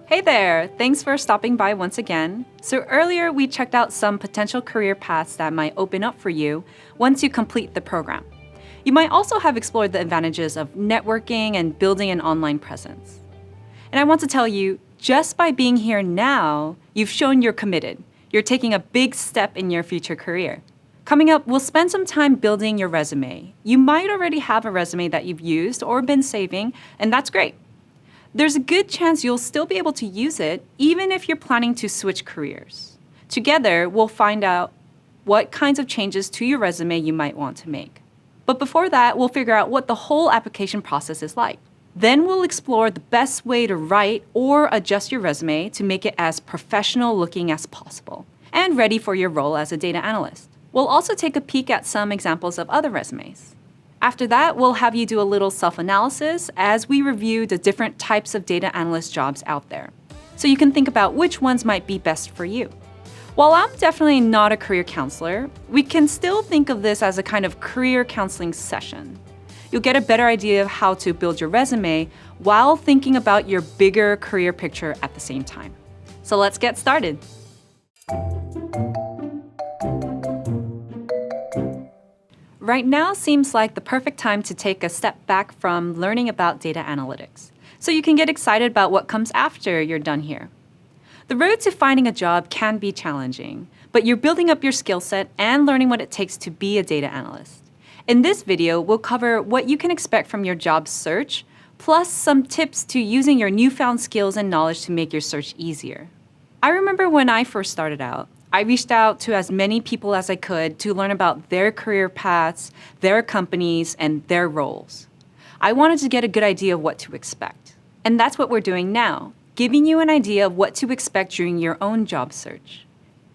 Hey there! Thanks for stopping by once again. So earlier we checked out some potential career paths that might open up for you once you complete the program. You might also have explored the advantages of networking and building an online presence. And I want to tell you, just by being here now, you've shown you're committed. You're taking a big step in your future career. Coming up, we'll spend some time building your resume. You might already have a resume that you've used or been saving, and that's great. There's a good chance you'll still be able to use it even if you're planning to switch careers. Together, we'll find out what kinds of changes to your resume you might want to make. But before that, we'll figure out what the whole application process is like. Then we'll explore the best way to write or adjust your resume to make it as professional looking as possible and ready for your role as a data analyst. We'll also take a peek at some examples of other resumes. After that, we'll have you do a little self-analysis as we review the different types of data analyst jobs out there, so you can think about which ones might be best for you. While I'm definitely not a career counselor, we can still think of this as a kind of career counseling session. You'll get a better idea of how to build your resume while thinking about your bigger career picture at the same time. So let's get started. Right now seems like the perfect time to take a step back from learning about data analytics, so you can get excited about what comes after you're done here. The road to finding a job can be challenging, but you're building up your skill set and learning what it takes to be a data analyst. In this video, we'll cover what you can expect from your job search, plus some tips to using your newfound skills and knowledge to make your search easier. I remember when I first started out, I reached out to as many people as I could to learn about their career paths, their companies, and their roles. I wanted to get a good idea of what to expect. And that's what we're doing now, giving you an idea of what to expect during your own job search.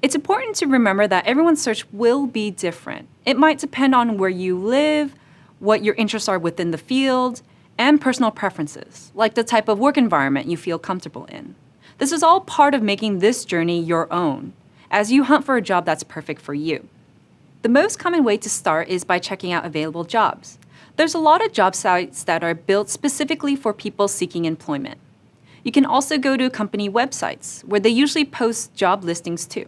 It's important to remember that everyone's search will be different. It might depend on where you live, what your interests are within the field, and personal preferences, like the type of work environment you feel comfortable in. This is all part of making this journey your own, as you hunt for a job that's perfect for you. The most common way to start is by checking out available jobs. There's a lot of job sites that are built specifically for people seeking employment. You can also go to company websites, where they usually post job listings too.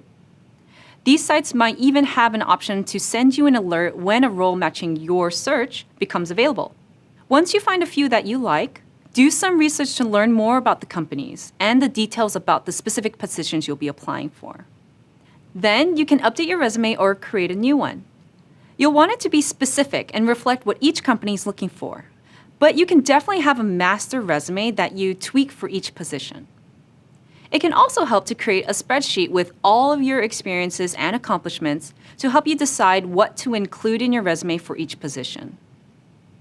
These sites might even have an option to send you an alert when a role matching your search becomes available. Once you find a few that you like, do some research to learn more about the companies and the details about the specific positions you'll be applying for. Then you can update your resume or create a new one. You'll want it to be specific and reflect what each company is looking for, but you can definitely have a master resume that you tweak for each position. It can also help to create a spreadsheet with all of your experiences and accomplishments to help you decide what to include in your resume for each position.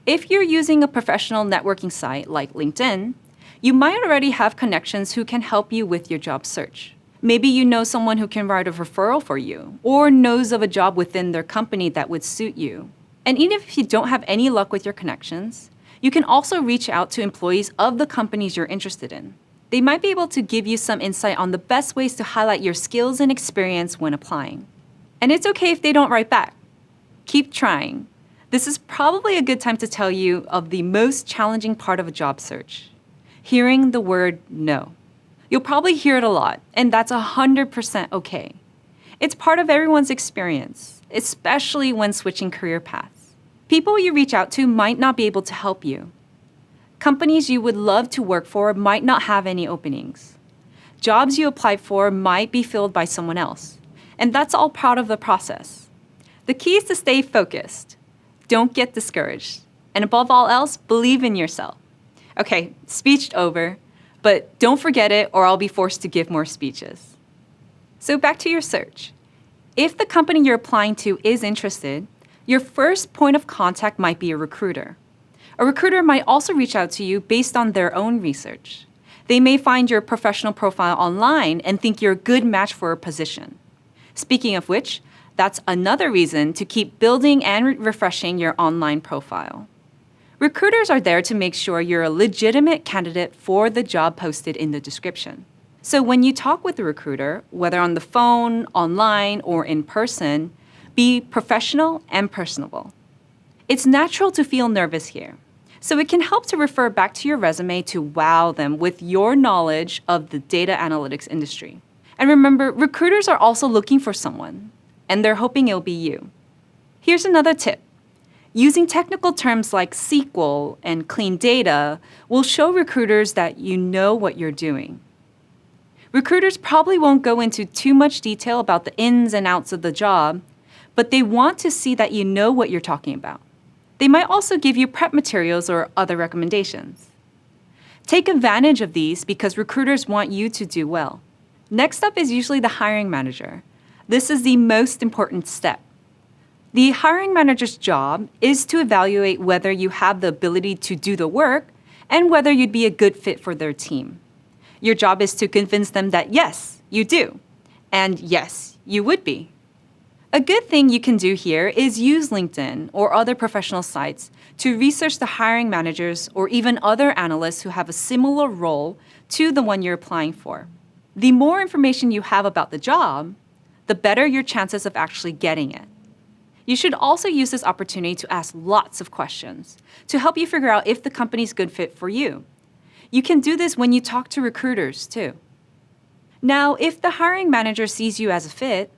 If you're using a professional networking site like LinkedIn, you might already have connections who can help you with your job search. Maybe you know someone who can write a referral for you, or knows of a job within their company that would suit you. And even if you don't have any luck with your connections, you can also reach out to employees of the companies you're interested in. They might be able to give you some insight on the best ways to highlight your skills and experience when applying. And it's okay if they don't write back. Keep trying. This is probably a good time to tell you of the most challenging part of a job search: hearing the word no. You'll probably hear it a lot, and that's 100% okay. It's part of everyone's experience, especially when switching career paths. People you reach out to might not be able to help you. Companies you would love to work for might not have any openings. Jobs you applied for might be filled by someone else, and that's all part of the process. The key is to stay focused. Don't get discouraged. And above all else, believe in yourself. Okay, speech over. But don't forget it, or I'll be forced to give more speeches. So back to your search. If the company you're applying to is interested, your first point of contact might be a recruiter. A recruiter might also reach out to you based on their own research. They may find your professional profile online and think you're a good match for a position. Speaking of which, that's another reason to keep building and refreshing your online profile. Recruiters are there to make sure you're a legitimate candidate for the job posted in the description. So when you talk with a recruiter, whether on the phone, online, or in person, be professional and personable. It's natural to feel nervous here. So it can help to refer back to your resume to wow them with your knowledge of the data analytics industry. And remember, recruiters are also looking for someone, and they're hoping it'll be you. Here's another tip. Using technical terms like SQL and clean data will show recruiters that you know what you're doing. Recruiters probably won't go into too much detail about the ins and outs of the job, but they want to see that you know what you're talking about. They might also give you prep materials or other recommendations. Take advantage of these because recruiters want you to do well. Next up is usually the hiring manager. This is the most important step. The hiring manager's job is to evaluate whether you have the ability to do the work and whether you'd be a good fit for their team. Your job is to convince them that yes, you do, and yes, you would be. A good thing you can do here is use LinkedIn or other professional sites to research the hiring managers or even other analysts who have a similar role to the one you're applying for. The more information you have about the job, the better your chances of actually getting it. You should also use this opportunity to ask lots of questions to help you figure out if the company's a good fit for you. You can do this when you talk to recruiters too. Now, if the hiring manager sees you as a fit,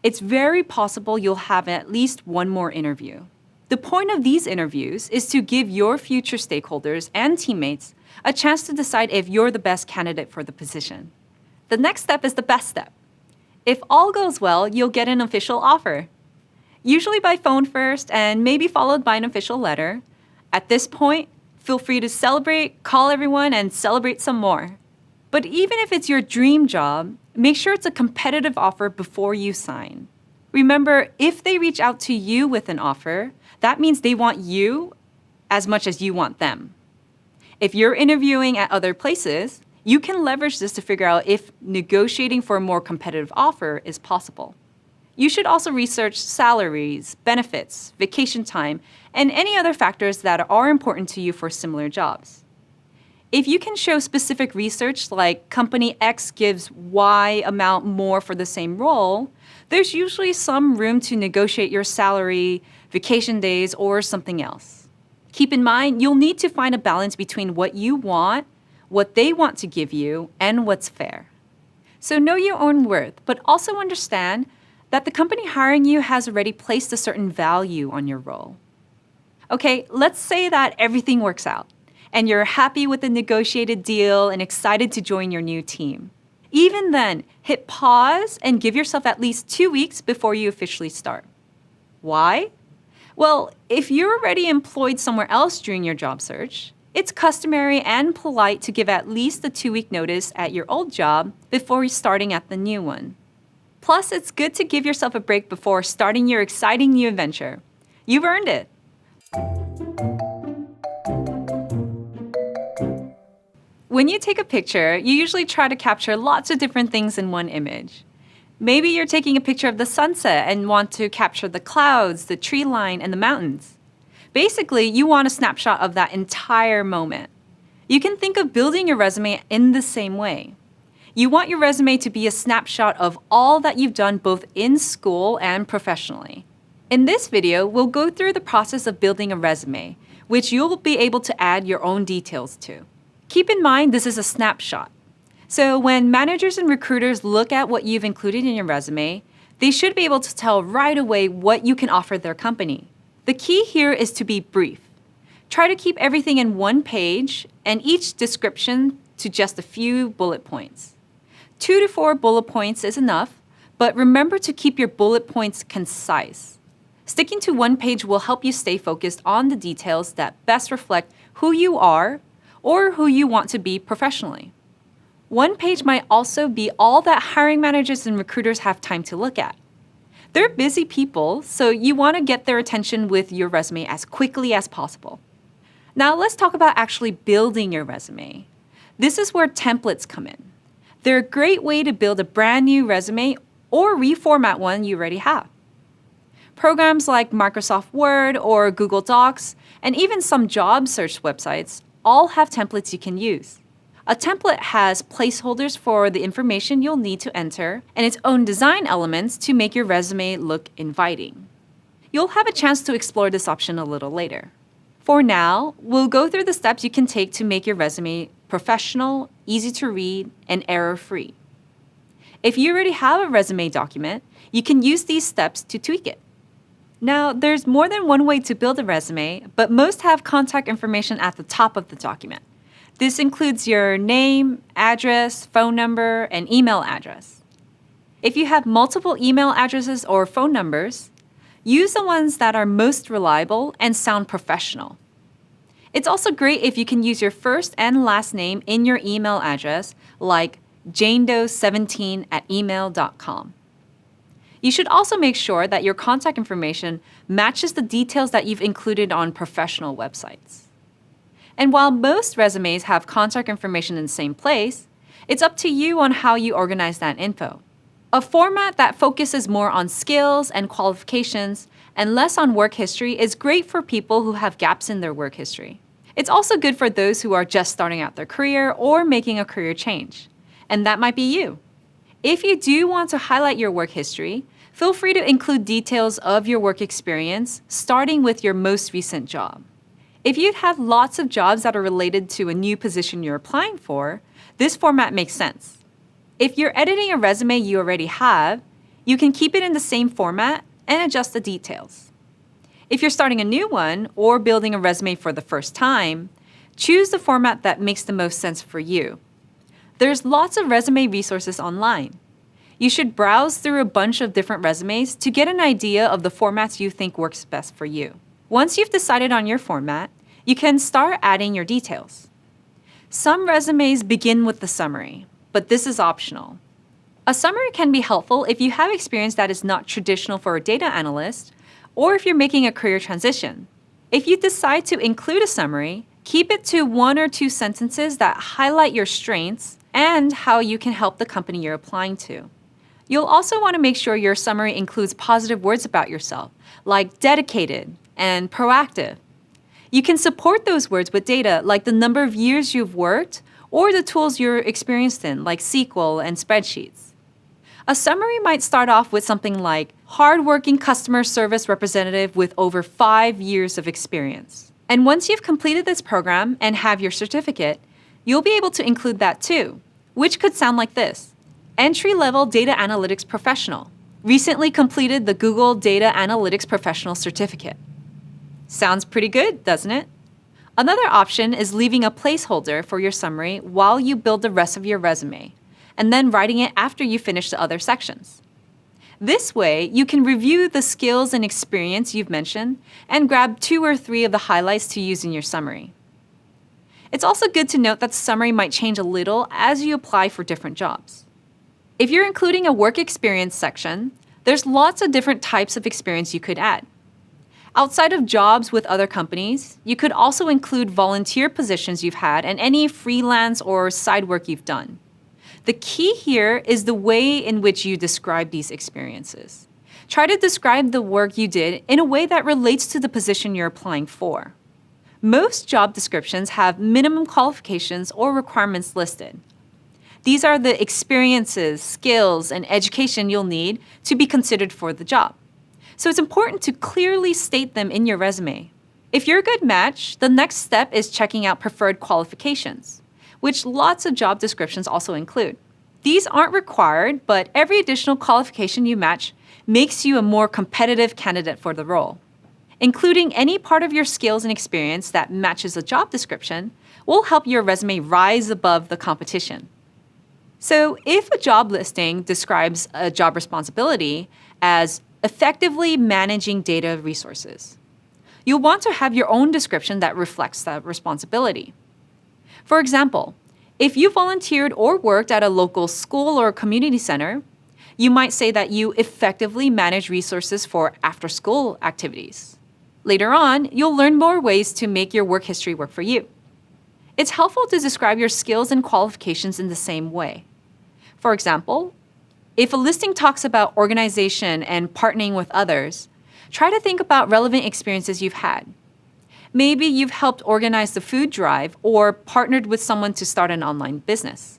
it's very possible you'll have at least one more interview. The point of these interviews is to give your future stakeholders and teammates a chance to decide if you're the best candidate for the position. The next step is the best step. If all goes well, you'll get an official offer. Usually by phone first and maybe followed by an official letter. At this point, feel free to celebrate, call everyone, and celebrate some more. But even if it's your dream job, make sure it's a competitive offer before you sign. Remember, if they reach out to you with an offer, that means they want you as much as you want them. If you're interviewing at other places, you can leverage this to figure out if negotiating for a more competitive offer is possible. You should also research salaries, benefits, vacation time, and any other factors that are important to you for similar jobs. If you can show specific research like company X gives Y amount more for the same role, there's usually some room to negotiate your salary, vacation days, or something else. Keep in mind, you'll need to find a balance between what you want, what they want to give you, and what's fair. So know your own worth, but also understand that the company hiring you has already placed a certain value on your role. Okay, let's say that everything works out and you're happy with the negotiated deal and excited to join your new team. Even then, hit pause and give yourself at least 2 weeks before you officially start. Why? Well, if you're already employed somewhere else during your job search, it's customary and polite to give at least a 2-week notice at your old job before starting at the new one. Plus, it's good to give yourself a break before starting your exciting new adventure. You've earned it. When you take a picture, you usually try to capture lots of different things in one image. Maybe you're taking a picture of the sunset and want to capture the clouds, the tree line, and the mountains. Basically, you want a snapshot of that entire moment. You can think of building your resume in the same way. You want your resume to be a snapshot of all that you've done both in school and professionally. In this video, we'll go through the process of building a resume, which you'll be able to add your own details to. Keep in mind this is a snapshot. So when managers and recruiters look at what you've included in your resume, they should be able to tell right away what you can offer their company. The key here is to be brief. Try to keep everything in one page and each description to just a few bullet points. 2 to 4 bullet points is enough, but remember to keep your bullet points concise. Sticking to one page will help you stay focused on the details that best reflect who you are or who you want to be professionally. One page might also be all that hiring managers and recruiters have time to look at. They're busy people, so you want to get their attention with your resume as quickly as possible. Now let's talk about actually building your resume. This is where templates come in. They're a great way to build a brand new resume or reformat one you already have. Programs like Microsoft Word or Google Docs, and even some job search websites, all have templates you can use. A template has placeholders for the information you'll need to enter and its own design elements to make your resume look inviting. You'll have a chance to explore this option a little later. For now, we'll go through the steps you can take to make your resume professional, easy to read, and error-free. If you already have a resume document, you can use these steps to tweak it. Now, there's more than one way to build a resume, but most have contact information at the top of the document. This includes your name, address, phone number, and email address. If you have multiple email addresses or phone numbers, use the ones that are most reliable and sound professional. It's also great if you can use your first and last name in your email address, like janedoe17@email.com. You should also make sure that your contact information matches the details that you've included on professional websites. And while most resumes have contact information in the same place, it's up to you on how you organize that info. A format that focuses more on skills and qualifications and less on work history is great for people who have gaps in their work history. It's also good for those who are just starting out their career or making a career change. And that might be you. If you do want to highlight your work history, feel free to include details of your work experience, starting with your most recent job. If you've had lots of jobs that are related to a new position you're applying for, this format makes sense. If you're editing a resume you already have, you can keep it in the same format and adjust the details. If you're starting a new one or building a resume for the first time, choose the format that makes the most sense for you. There's lots of resume resources online. You should browse through a bunch of different resumes to get an idea of the formats you think works best for you. Once you've decided on your format, you can start adding your details. Some resumes begin with the summary, but this is optional. A summary can be helpful if you have experience that is not traditional for a data analyst, or if you're making a career transition. If you decide to include a summary, keep it to 1 or 2 sentences that highlight your strengths and how you can help the company you're applying to. You'll also want to make sure your summary includes positive words about yourself, like dedicated and proactive. You can support those words with data like the number of years you've worked or the tools you're experienced in, like SQL and spreadsheets. A summary might start off with something like hardworking customer service representative with over 5 years of experience. And once you've completed this program and have your certificate, you'll be able to include that too, which could sound like this: entry-level data analytics professional. Recently completed the Google Data Analytics Professional Certificate. Sounds pretty good, doesn't it? Another option is leaving a placeholder for your summary while you build the rest of your resume, and then writing it after you finish the other sections. This way, you can review the skills and experience you've mentioned and grab 2 or 3 of the highlights to use in your summary. It's also good to note that the summary might change a little as you apply for different jobs. If you're including a work experience section, there's lots of different types of experience you could add. Outside of jobs with other companies, you could also include volunteer positions you've had and any freelance or side work you've done. The key here is the way in which you describe these experiences. Try to describe the work you did in a way that relates to the position you're applying for. Most job descriptions have minimum qualifications or requirements listed. These are the experiences, skills, and education you'll need to be considered for the job. So it's important to clearly state them in your resume. If you're a good match, the next step is checking out preferred qualifications, which lots of job descriptions also include. These aren't required, but every additional qualification you match makes you a more competitive candidate for the role. Including any part of your skills and experience that matches a job description will help your resume rise above the competition. So if a job listing describes a job responsibility as effectively managing data resources, you'll want to have your own description that reflects that responsibility. For example, if you volunteered or worked at a local school or community center, you might say that you effectively manage resources for after-school activities. Later on, you'll learn more ways to make your work history work for you. It's helpful to describe your skills and qualifications in the same way. For example, if a listing talks about organization and partnering with others, try to think about relevant experiences you've had. Maybe you've helped organize the food drive or partnered with someone to start an online business.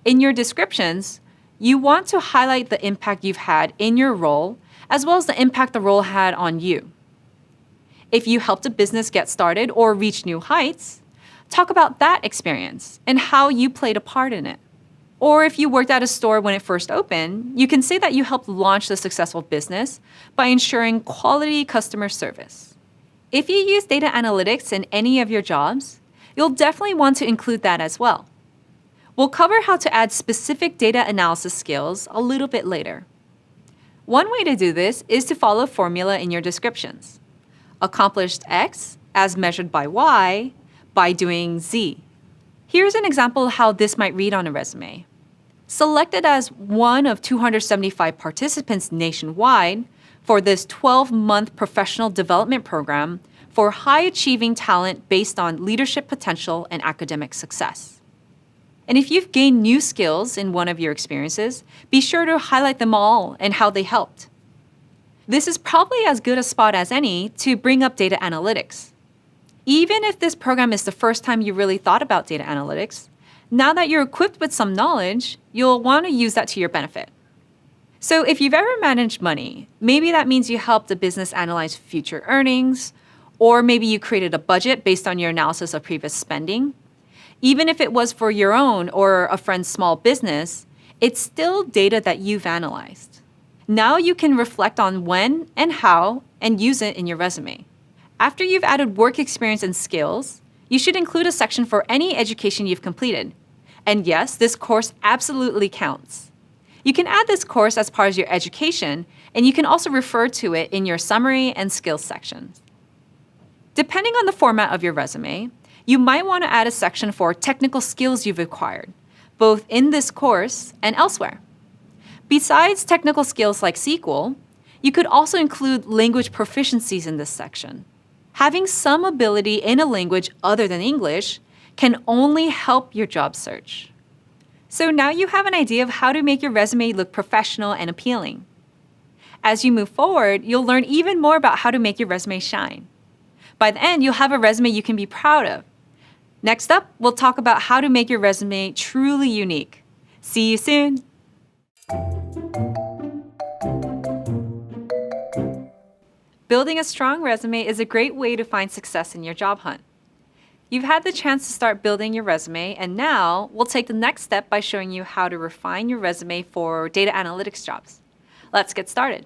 In your descriptions, you want to highlight the impact you've had in your role as well as the impact the role had on you. If you helped a business get started or reach new heights, talk about that experience and how you played a part in it. Or if you worked at a store when it first opened, you can say that you helped launch the successful business by ensuring quality customer service. If you use data analytics in any of your jobs, you'll definitely want to include that as well. We'll cover how to add specific data analysis skills a little bit later. One way to do this is to follow a formula in your descriptions. Accomplished X as measured by Y by doing Z. Here's an example of how this might read on a resume. Selected as one of 275 participants nationwide for this 12-month professional development program for high-achieving talent based on leadership potential and academic success. And if you've gained new skills in one of your experiences, be sure to highlight them all and how they helped. This is probably as good a spot as any to bring up data analytics. Even if this program is the first time you really thought about data analytics, now that you're equipped with some knowledge, you'll want to use that to your benefit. So if you've ever managed money, maybe that means you helped a business analyze future earnings, or maybe you created a budget based on your analysis of previous spending. Even if it was for your own or a friend's small business, it's still data that you've analyzed. Now you can reflect on when and how and use it in your resume. After you've added work experience and skills, you should include a section for any education you've completed. And yes, this course absolutely counts. You can add this course as part of your education, and you can also refer to it in your summary and skills sections. Depending on the format of your resume, you might want to add a section for technical skills you've acquired, both in this course and elsewhere. Besides technical skills like SQL, you could also include language proficiencies in this section. Having some ability in a language other than English can only help your job search. So now you have an idea of how to make your resume look professional and appealing. As you move forward, you'll learn even more about how to make your resume shine. By the end, you'll have a resume you can be proud of. Next up, we'll talk about how to make your resume truly unique. See you soon! Building a strong resume is a great way to find success in your job hunt. You've had the chance to start building your resume, and now we'll take the next step by showing you how to refine your resume for data analytics jobs. Let's get started.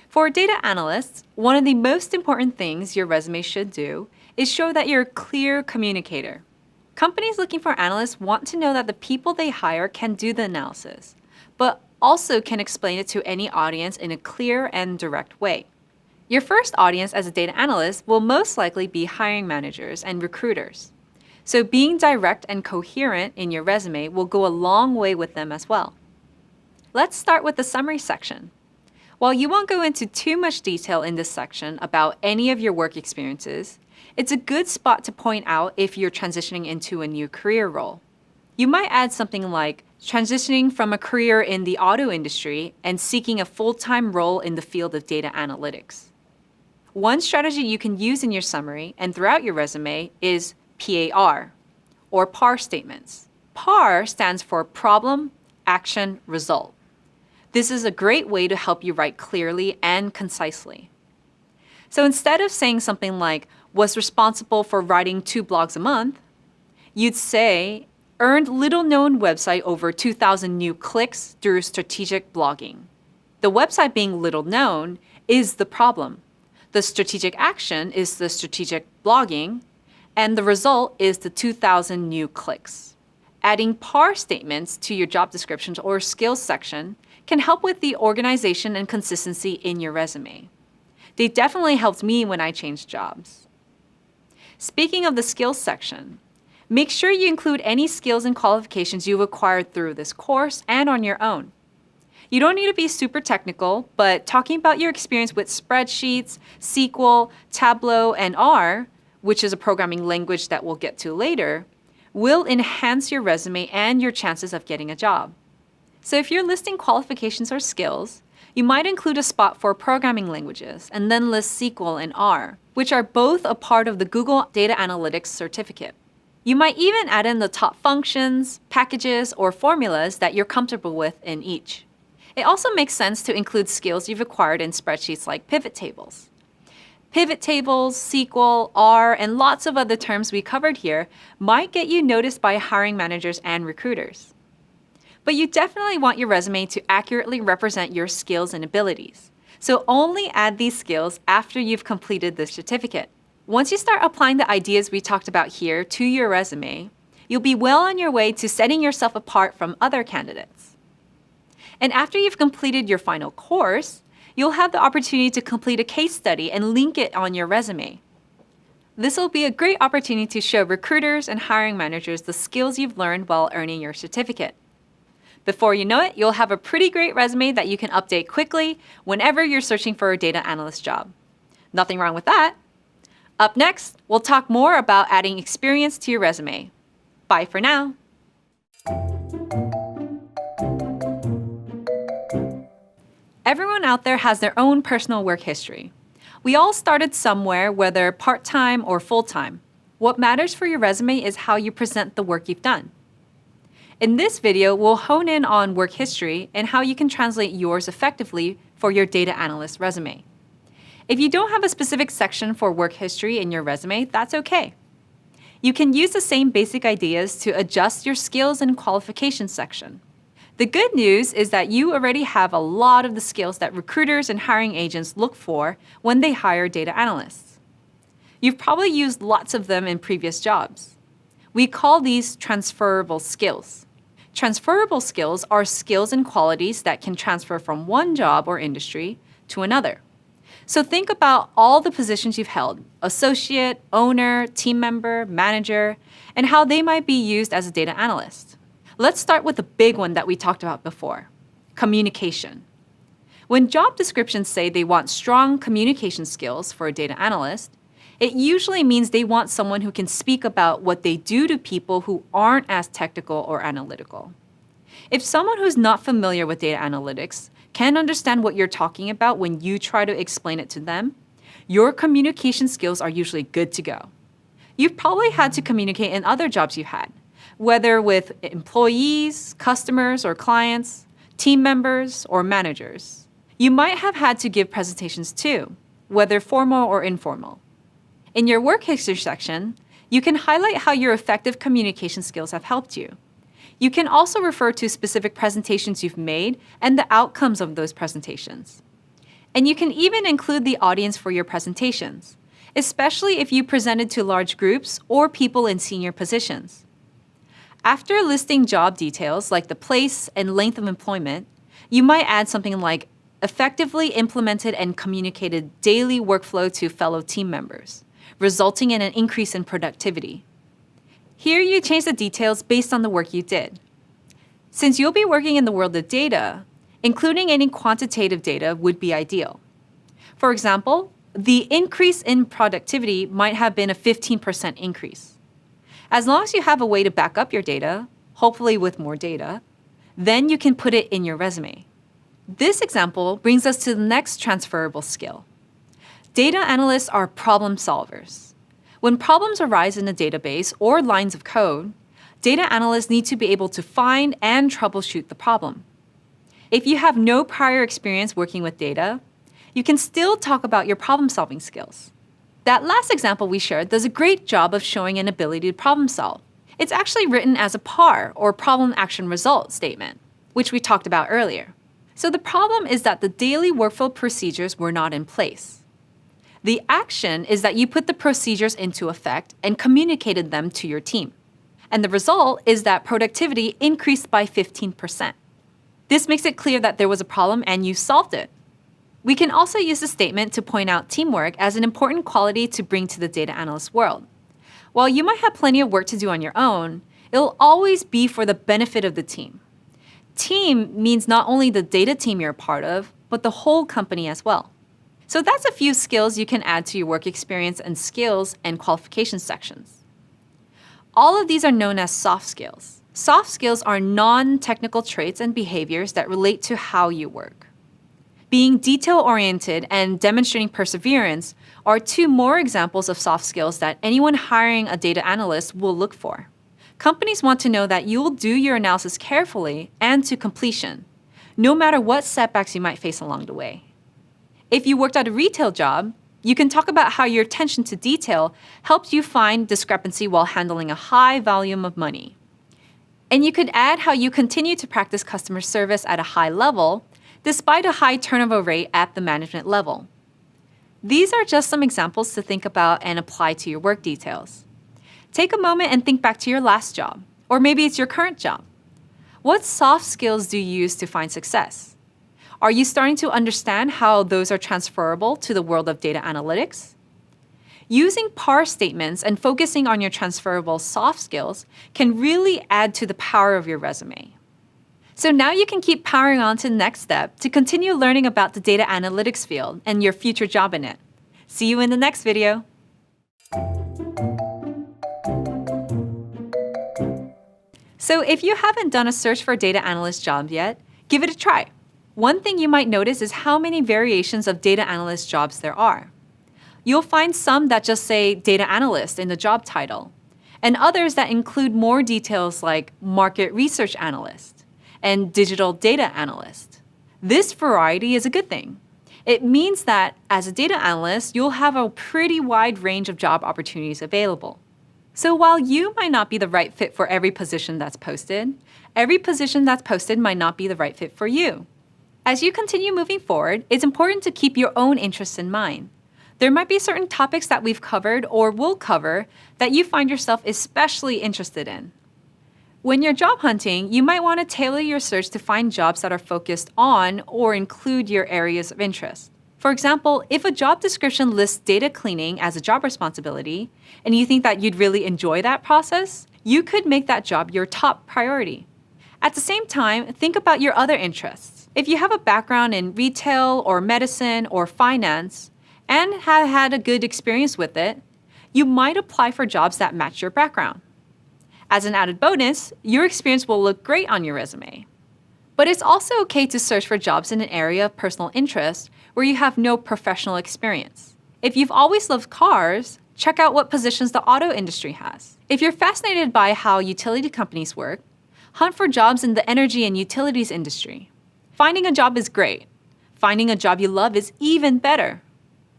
For data analysts, one of the most important things your resume should do is show that you're a clear communicator. Companies looking for analysts want to know that the people they hire can do the analysis, but also can explain it to any audience in a clear and direct way. Your first audience as a data analyst will most likely be hiring managers and recruiters. So being direct and coherent in your resume will go a long way with them as well. Let's start with the summary section. While you won't go into too much detail in this section about any of your work experiences, it's a good spot to point out if you're transitioning into a new career role. You might add something like transitioning from a career in the auto industry and seeking a full-time role in the field of data analytics. One strategy you can use in your summary and throughout your resume is PAR, or PAR statements. PAR stands for Problem, Action, Result. This is a great way to help you write clearly and concisely. So instead of saying something like, was responsible for writing 2 blogs a month, you'd say, earned little-known website over 2,000 new clicks through strategic blogging. The website being little-known is the problem. The strategic action is the strategic blogging, and the result is the 2,000 new clicks. Adding PAR statements to your job descriptions or skills section can help with the organization and consistency in your resume. They definitely helped me when I changed jobs. Speaking of the skills section, make sure you include any skills and qualifications you've acquired through this course and on your own. You don't need to be super technical, but talking about your experience with spreadsheets, SQL, Tableau, and R, which is a programming language that we'll get to later, will enhance your resume and your chances of getting a job. So if you're listing qualifications or skills, you might include a spot for programming languages and then list SQL and R, which are both a part of the Google Data Analytics certificate. You might even add in the top functions, packages, or formulas that you're comfortable with in each. It also makes sense to include skills you've acquired in spreadsheets like pivot tables. Pivot tables, SQL, R, and lots of other terms we covered here might get you noticed by hiring managers and recruiters. But you definitely want your resume to accurately represent your skills and abilities. So only add these skills after you've completed the certificate. Once you start applying the ideas we talked about here to your resume, you'll be well on your way to setting yourself apart from other candidates. And after you've completed your final course, you'll have the opportunity to complete a case study and link it on your resume. This will be a great opportunity to show recruiters and hiring managers the skills you've learned while earning your certificate. Before you know it, you'll have a pretty great resume that you can update quickly whenever you're searching for a data analyst job. Nothing wrong with that. Up next, we'll talk more about adding experience to your resume. Bye for now. Everyone out there has their own personal work history. We all started somewhere, whether part-time or full-time. What matters for your resume is how you present the work you've done. In this video, we'll hone in on work history and how you can translate yours effectively for your data analyst resume. If you don't have a specific section for work history in your resume, that's okay. You can use the same basic ideas to adjust your skills and qualifications section. The good news is that you already have a lot of the skills that recruiters and hiring agents look for when they hire data analysts. You've probably used lots of them in previous jobs. We call these transferable skills. Transferable skills are skills and qualities that can transfer from one job or industry to another. So think about all the positions you've held: associate, owner, team member, manager, and how they might be used as a data analyst. Let's start with the big one that we talked about before: communication. When job descriptions say they want strong communication skills for a data analyst, it usually means they want someone who can speak about what they do to people who aren't as technical or analytical. If someone who's not familiar with data analytics can understand what you're talking about when you try to explain it to them, your communication skills are usually good to go. You've probably had to communicate in other jobs you've had, whether with employees, customers or clients, team members, or managers. You might have had to give presentations too, whether formal or informal. In your work history section, you can highlight how your effective communication skills have helped you. You can also refer to specific presentations you've made and the outcomes of those presentations. And you can even include the audience for your presentations, especially if you presented to large groups or people in senior positions. After listing job details like the place and length of employment, you might add something like effectively implemented and communicated daily workflow to fellow team members, resulting in an increase in productivity. Here you change the details based on the work you did. Since you'll be working in the world of data, including any quantitative data would be ideal. For example, the increase in productivity might have been a 15% increase. As long as you have a way to back up your data, hopefully with more data, then you can put it in your resume. This example brings us to the next transferable skill. Data analysts are problem solvers. When problems arise in a database or lines of code, data analysts need to be able to find and troubleshoot the problem. If you have no prior experience working with data, you can still talk about your problem-solving skills. That last example we shared does a great job of showing an ability to problem solve. It's actually written as a PAR, or problem action result statement, which we talked about earlier. So the problem is that the daily workflow procedures were not in place. The action is that you put the procedures into effect and communicated them to your team. And the result is that productivity increased by 15%. This makes it clear that there was a problem and you solved it. We can also use the statement to point out teamwork as an important quality to bring to the data analyst world. While you might have plenty of work to do on your own, it'll always be for the benefit of the team. Team means not only the data team you're a part of, but the whole company as well. So that's a few skills you can add to your work experience and skills and qualifications sections. All of these are known as soft skills. Soft skills are non-technical traits and behaviors that relate to how you work. Being detail-oriented and demonstrating perseverance are two more examples of soft skills that anyone hiring a data analyst will look for. Companies want to know that you'll do your analysis carefully and to completion, no matter what setbacks you might face along the way. If you worked at a retail job, You can talk about how your attention to detail helped you find discrepancy while handling a high volume of money. And you could add how you continue to practice customer service at a high level, despite a high turnover rate at the management level. These are just some examples to think about and apply to your work details. Take a moment and think back to your last job, or maybe it's your current job. What soft skills do you use to find success? Are you starting to understand how those are transferable to the world of data analytics? Using PAR statements and focusing on your transferable soft skills can really add to the power of your resume. So now you can keep powering on to the next step to continue learning about the data analytics field and your future job in it. See you in the next video. So if you haven't done a search for a data analyst job yet, give it a try. One thing you might notice is how many variations of data analyst jobs there are. You'll find some that just say data analyst in the job title, and others that include more details like market research analyst and digital data analyst. This variety is a good thing. It means that as a data analyst, you'll have a pretty wide range of job opportunities available. So while you might not be the right fit for every position that's posted, every position that's posted might not be the right fit for you. As you continue moving forward, it's important to keep your own interests in mind. There might be certain topics that we've covered or will cover that you find yourself especially interested in. When you're job hunting, you might want to tailor your search to find jobs that are focused on or include your areas of interest. For example, if a job description lists data cleaning as a job responsibility, and you think that you'd really enjoy that process, you could make that job your top priority. At the same time, think about your other interests. If you have a background in retail or medicine or finance, and have had a good experience with it, you might apply for jobs that match your background. As an added bonus, your experience will look great on your resume. But it's also okay to search for jobs in an area of personal interest where you have no professional experience. If you've always loved cars, check out what positions the auto industry has. If you're fascinated by how utility companies work, hunt for jobs in the energy and utilities industry. Finding a job is great. Finding a job you love is even better.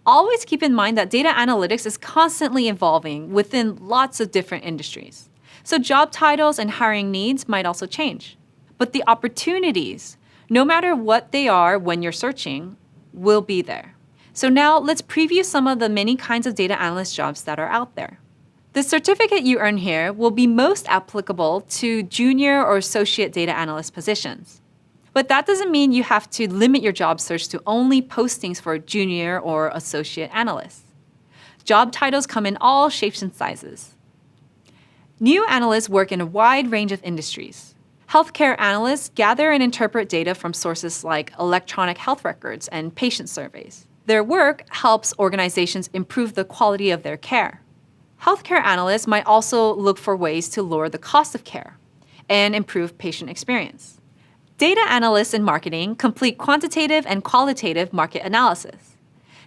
Always keep in mind that data analytics is constantly evolving within lots of different industries. So job titles and hiring needs might also change. But the opportunities, no matter what they are when you're searching, will be there. So now let's preview some of the many kinds of data analyst jobs that are out there. The certificate you earn here will be most applicable to junior or associate data analyst positions. But that doesn't mean you have to limit your job search to only postings for junior or associate analysts. Job titles come in all shapes and sizes. New analysts work in a wide range of industries. Healthcare analysts gather and interpret data from sources like electronic health records and patient surveys. Their work helps organizations improve the quality of their care. Healthcare analysts might also look for ways to lower the cost of care and improve patient experience. Data analysts in marketing complete quantitative and qualitative market analysis.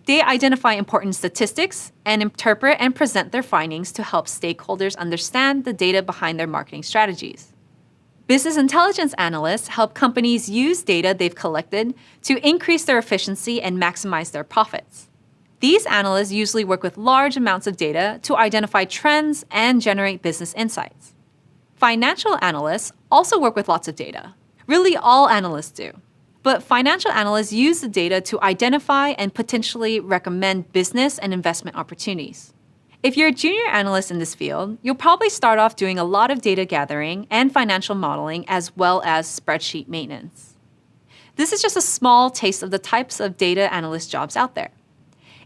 They identify important statistics and interpret and present their findings to help stakeholders understand the data behind their marketing strategies. Business intelligence analysts help companies use data they've collected to increase their efficiency and maximize their profits. These analysts usually work with large amounts of data to identify trends and generate business insights. Financial analysts also work with lots of data. Really, all analysts do. But financial analysts use the data to identify and potentially recommend business and investment opportunities. If you're a junior analyst in this field, you'll probably start off doing a lot of data gathering and financial modeling as well as spreadsheet maintenance. This is just a small taste of the types of data analyst jobs out there.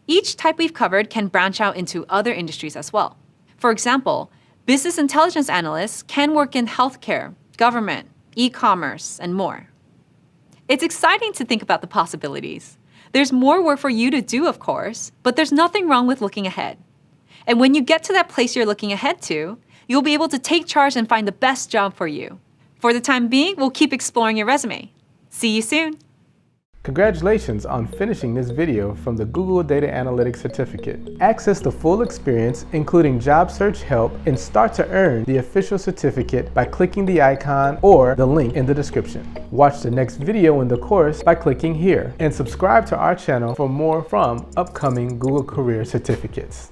Each type we've covered can branch out into other industries as well. For example, business intelligence analysts can work in healthcare, government, e-commerce, and more. It's exciting to think about the possibilities. There's more work for you to do, of course, but there's nothing wrong with looking ahead. And when you get to that place you're looking ahead to, you'll be able to take charge and find the best job for you. For the time being, we'll keep exploring your resume. See you soon. Congratulations on finishing this video from the Google Data Analytics Certificate. Access the full experience, including job search help, and start to earn the official certificate by clicking the icon or the link in the description. Watch the next video in the course by clicking here, and subscribe to our channel for more from upcoming Google Career certificates.